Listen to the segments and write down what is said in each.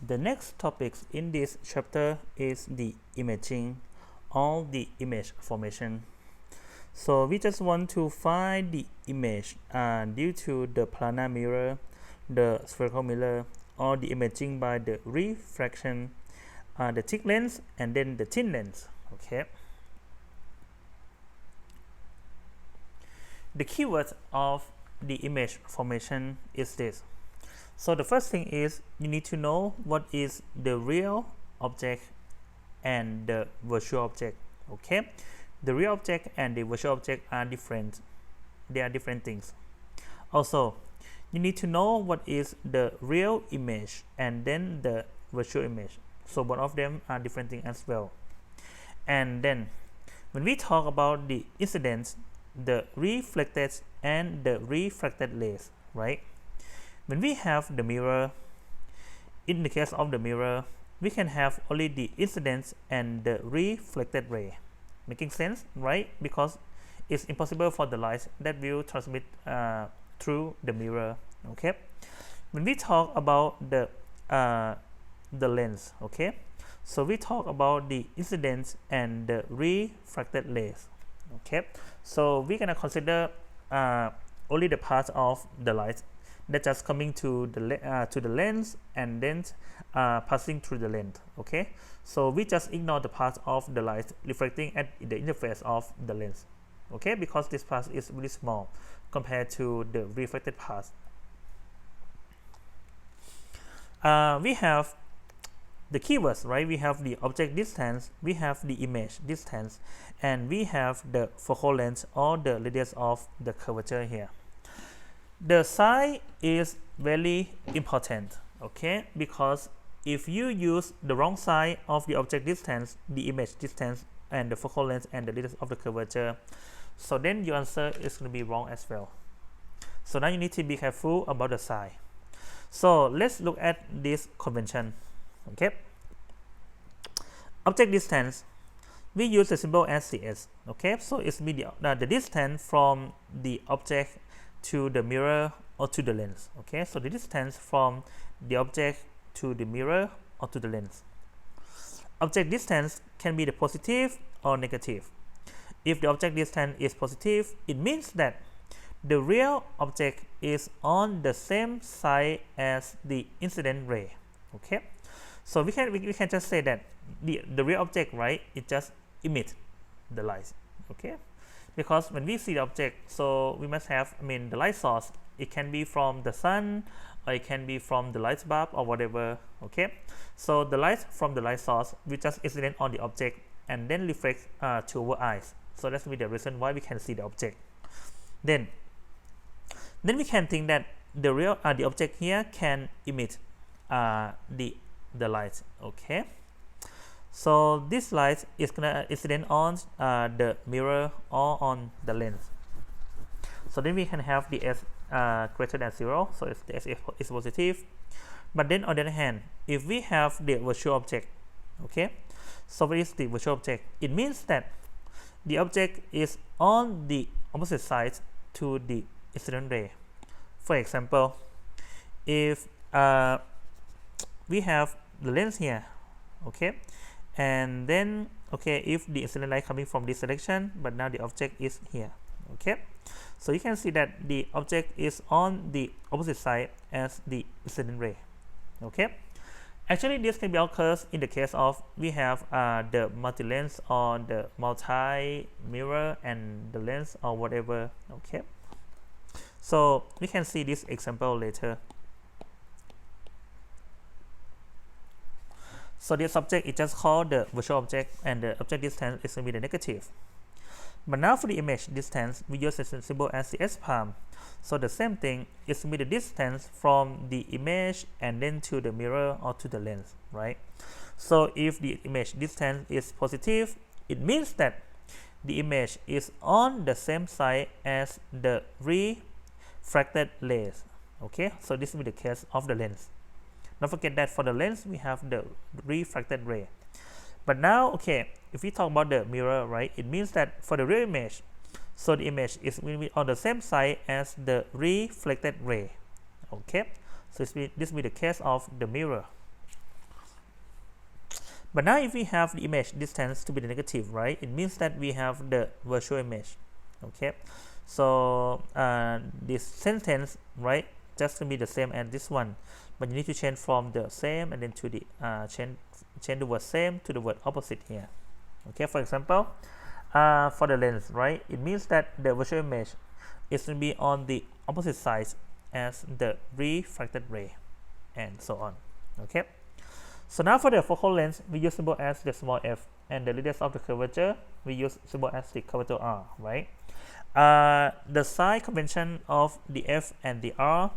The next topic in this chapter is the imaging or the image formation. So we just want to find the image due to the planar mirror, the spherical mirror, or the imaging by the refraction, the thick lens, and then the thin lens. Okay. The keyword of the image formation is this. So the first thing is you need to know what is the real object and the virtual object. Okay, the real object and the virtual object are different. They are different things. Also, you need to know what is the real image and then the virtual image. So both of them are different things as well. And then when we talk about the incidence, the reflected and the refracted rays, right? When we have the mirror, in the case of the mirror, we can have only the incidence and the reflected ray. Making sense, right? Because it's impossible for the light that will transmit through the mirror. Okay. When we talk about the lens, okay, so we talk about the incidence and the refracted rays. Okay, so we can consider only the part of the light that just coming to the lens and then passing through the lens. Okay, so we just ignore the part of the light reflecting at the interface of the lens. Okay, because this part is really small compared to the reflected part. We have the keywords, right? We have the object distance, we have the image distance, and we have the focal length or the radius of the curvature here. The sign is very important, okay, because if you use the wrong side of the object distance, the image distance, and the focal length and the radius of the curvature, so then your answer is going to be wrong as well. So now you need to be careful about the sign. So let's look at this convention. Okay, object distance, we use the symbol as CS. Okay, so it's the distance from the object to the mirror or to the lens. Okay, so the distance from the object to the mirror or to the lens. Object distance can be the positive or negative. If the object distance is positive, it means that the real object is on the same side as the incident ray. Okay, so we can just say that the real object, right, it just emits the light. Okay, because when we see the object, so we must have, the light source. It can be from the sun, or it can be from the light bulb or whatever. Okay, so the light from the light source will just incident on the object and then reflect to our eyes. So that's the reason why we can see the object. Then we can think that the object here can emit the light. Okay, so this light is gonna incident on the mirror or on the lens. So then we can have the S greater than 0, so if the S is positive. But then on the other hand, if we have the virtual object, okay, so what is the virtual object? It means that the object is on the opposite side to the incident ray. For example, if we have the lens here, okay, and then if the incident light coming from this direction, but now the object is here. Okay, so you can see that the object is on the opposite side as the incident ray. Okay, actually this can be occurs in the case of we have the multi-lens or the multi-mirror and the lens or whatever. Okay, so we can see this example later. So this object is just called the virtual object, and the object distance is going to be the negative. But now for the image distance, we use the symbol as the S palm. So the same thing is going to be the distance from the image and then to the mirror or to the lens, right? So if the image distance is positive, it means that the image is on the same side as the refracted rays. Okay, so this will be the case of the lens. Don't forget that for the lens we have the refracted ray. But now, okay, if we talk about the mirror, right, it means that for the real image, so the image is will be on the same side as the reflected ray. Okay, so this will be the case of the mirror. But now if we have the image distance to be the negative, right, it means that we have the virtual image. Okay, so this sentence, right, just to be the same as this one, but you need to change from the same and then to the change the word same to the word opposite here. Okay, for example, for the lens, right, it means that the virtual image is going to be on the opposite side as the refracted ray, and so on. Okay, so now for the focal length, we use symbol as the small f, and the radius of the curvature, we use symbol as the capital R, right? The sign convention of the f and the r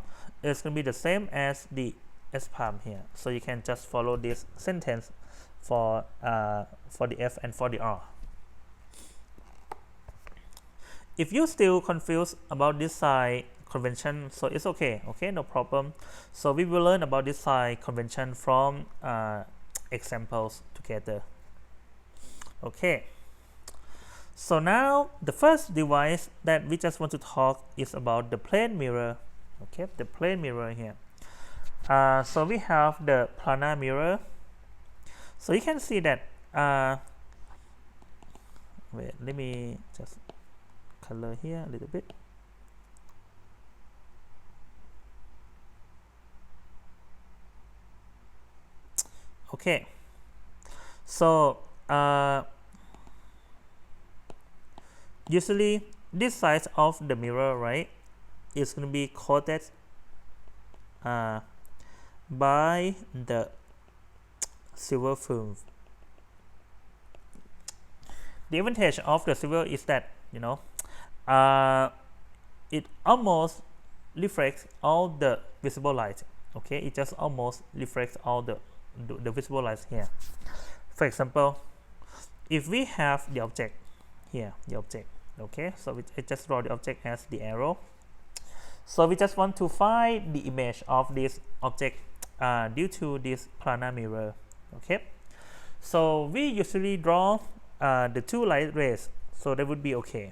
is going to be the same as the s palm here, so you can just follow this sentence for the f and for the r. If you still confused about this sign convention, so it's okay, no problem. So we will learn about this sign convention from examples together. Okay, so now the first device that we just want to talk is about the plane mirror. Okay, the plane mirror here. So we have the planar mirror. So you can see that wait, let me just color here a little bit. Okay, so usually this side of the mirror, right, is going to be coated by the silver film. The advantage of the silver is that, you know, it almost reflects all the visible light. Okay, it just almost reflects all the visible light here. For example, if we have the object here, okay, so I just draw the object as the arrow. So we just want to find the image of this object due to this planar mirror. Okay, so we usually draw the two light rays, so that would be okay.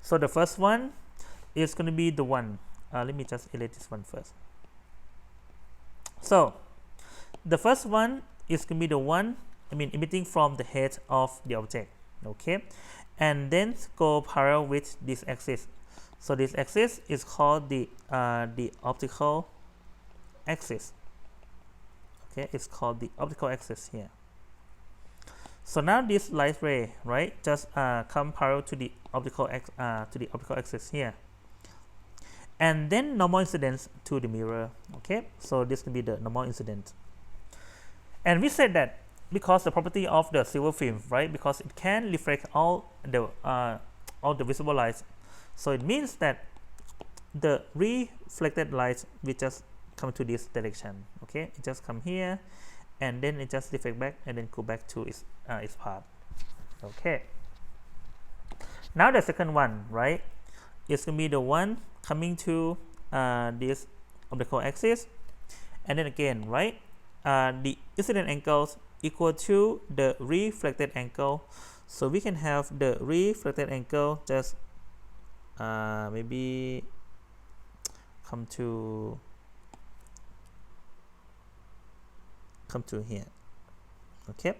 So the first one is going to be the one. Let me just elevate this one first. So the first one is going to be the one, emitting from the head of the object. Okay, and then go parallel with this axis. So this axis is called the optical axis. Okay, it's called the optical axis here. So now this light ray, right, just come parallel to the optical axis here, and then normal incidence to the mirror. Okay, so this can be the normal incident. And we said that because the property of the silver film, right, because it can reflect all the visible light, so it means that the reflected light will just come to this direction. Okay, it just come here, and then it just reflect back and then go back to its path. Okay, now the second one, right, is going to be the one coming to this optical axis, and then again, right, the incident angles equal to the reflected angle, so we can have the reflected angle just maybe come to here. Okay,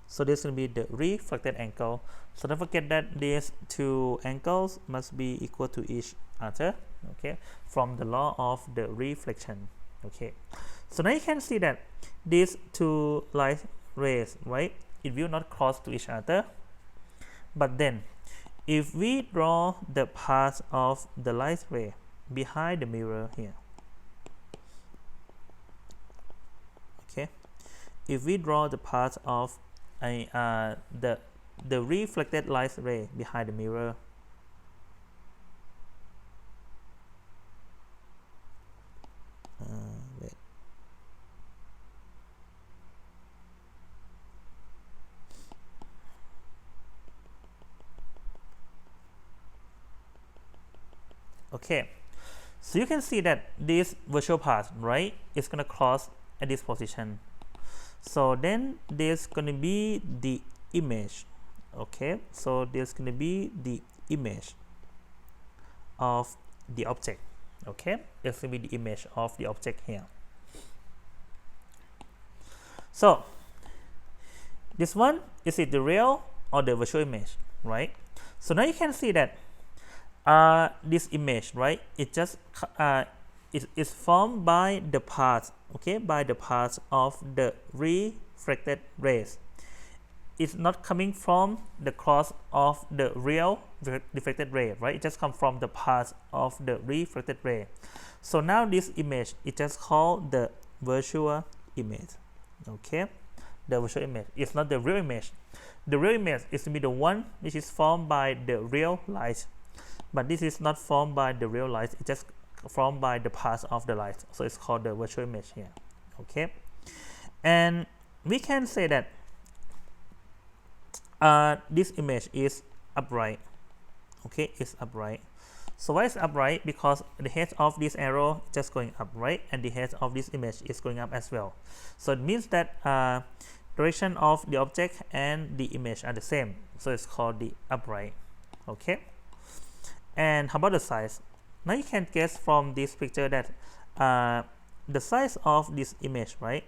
so this is going to be the reflected angle. So don't forget that these two angles must be equal to each other. Okay, from the law of the reflection. Okay, so now you can see that these two light rays, right, it will not cross to each other. But then if we draw the path of the light ray behind the mirror here, okay, if we draw the path of the reflected light ray behind the mirror, wait. Okay, so you can see that this virtual path, right, is going to cross at this position. So then there's going to be the image. Okay, so there's going to be the image of the object. Okay, it's going to be the image of the object here. So This one, is it the real or the virtual image, right? So now you can see that this image, right, it just is formed by the path, okay, by the path of the reflected rays. It's not coming from the cross of the real reflected ray, right? It just comes from the path of the reflected ray. So now this image, it just called the virtual image, okay? The virtual image. It's not the real image. The real image is to be the one which is formed by the real light, but this is not formed by the real light. It's just formed by the path of the light. So it's called the virtual image here, okay? And we can say that this image is upright, okay, it's upright. So why is upright? Because the head of this arrow is just going up, right, and the head of this image is going up as well. So it means that direction of the object and the image are the same, so it's called the upright, okay. And how about the size? Now you can guess from this picture that the size of this image, right,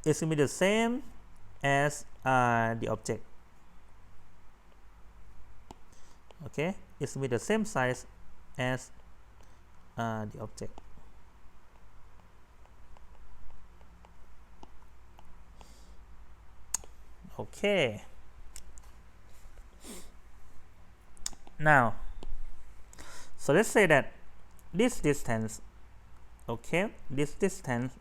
is going to be the same as the object, okay, it's going to be the same size as the object. Okay, now so let's say that this distance, okay, this distance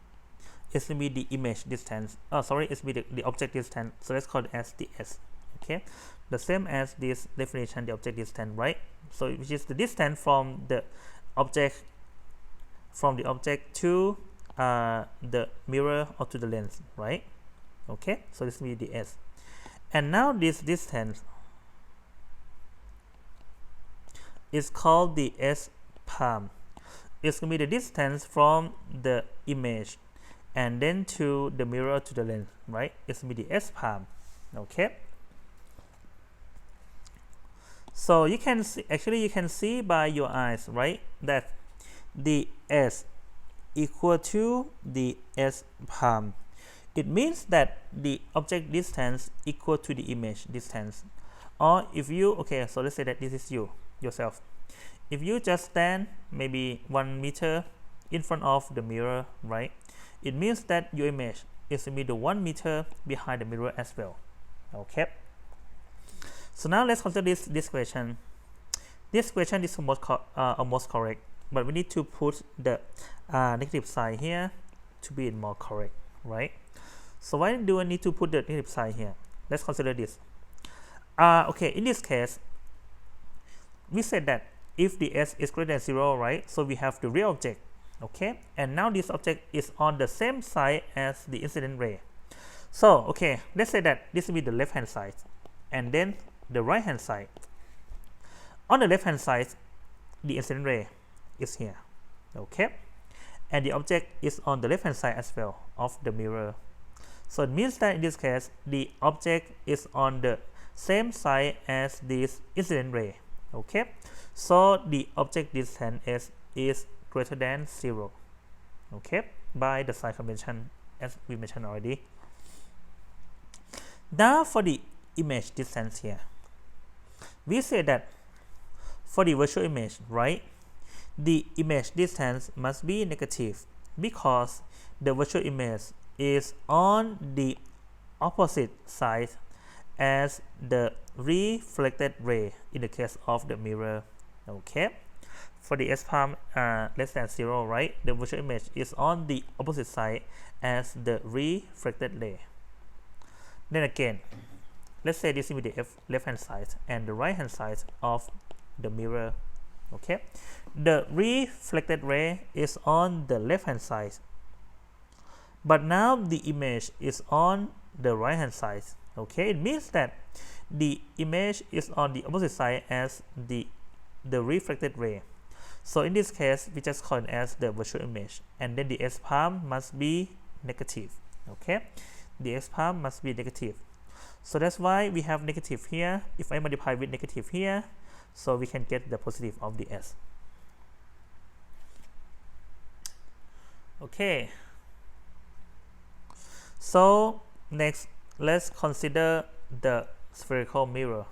is going to be the image distance, it's going to be the object distance, so let's call it as the s, okay, the same as this definition, the object distance, right? So which is the distance from the object to the mirror or to the lens, right? Okay, so this will be the s. And now this distance is called the s palm. It's going to be the distance from the image and then to the mirror to the lens, right? It's going to be the s palm, okay. So you can see, actually you can see by your eyes, right, that the s equal to the s palm. It means that the object distance equal to the image distance. Or if you, okay, so let's say that this is you yourself. If you just stand maybe 1 meter in front of the mirror, right, it means that your image is to be the 1 meter behind the mirror as well, okay. So now let's consider this question. This question is almost correct, but we need to put the negative sign here to be more correct, right? So why do I need to put the negative sign here? Let's consider this. Okay, in this case, we said that if the s is greater than 0, right, so we have the real object, okay, and now this object is on the same side as the incident ray. So okay, let's say that this will be the left hand side and then the right hand side. On the left hand side, the incident ray is here, okay, and the object is on the left hand side as well of the mirror. So it means that in this case the object is on the same side as this incident ray, okay. So the object distance is greater than 0, okay, by the sign convention as we mentioned already. Now for the image distance here, we say that for the virtual image, right, the image distance must be negative because the virtual image is on the opposite side as the reflected ray in the case of the mirror, okay. For the s palm less than 0, right, the virtual image is on the opposite side as the reflected ray. Then again, let's say this will be the left hand side and the right hand side of the mirror, okay. The reflected ray is on the left hand side, but now the image is on the right hand side, okay. It means that the image is on the opposite side as the reflected ray. So in this case, we just call it as the virtual image, and then the s palm must be negative, okay. The s palm must be negative. So that's why we have negative here. If I multiply with negative here, so we can get the positive of the s. Okay, so next let's consider the spherical mirror.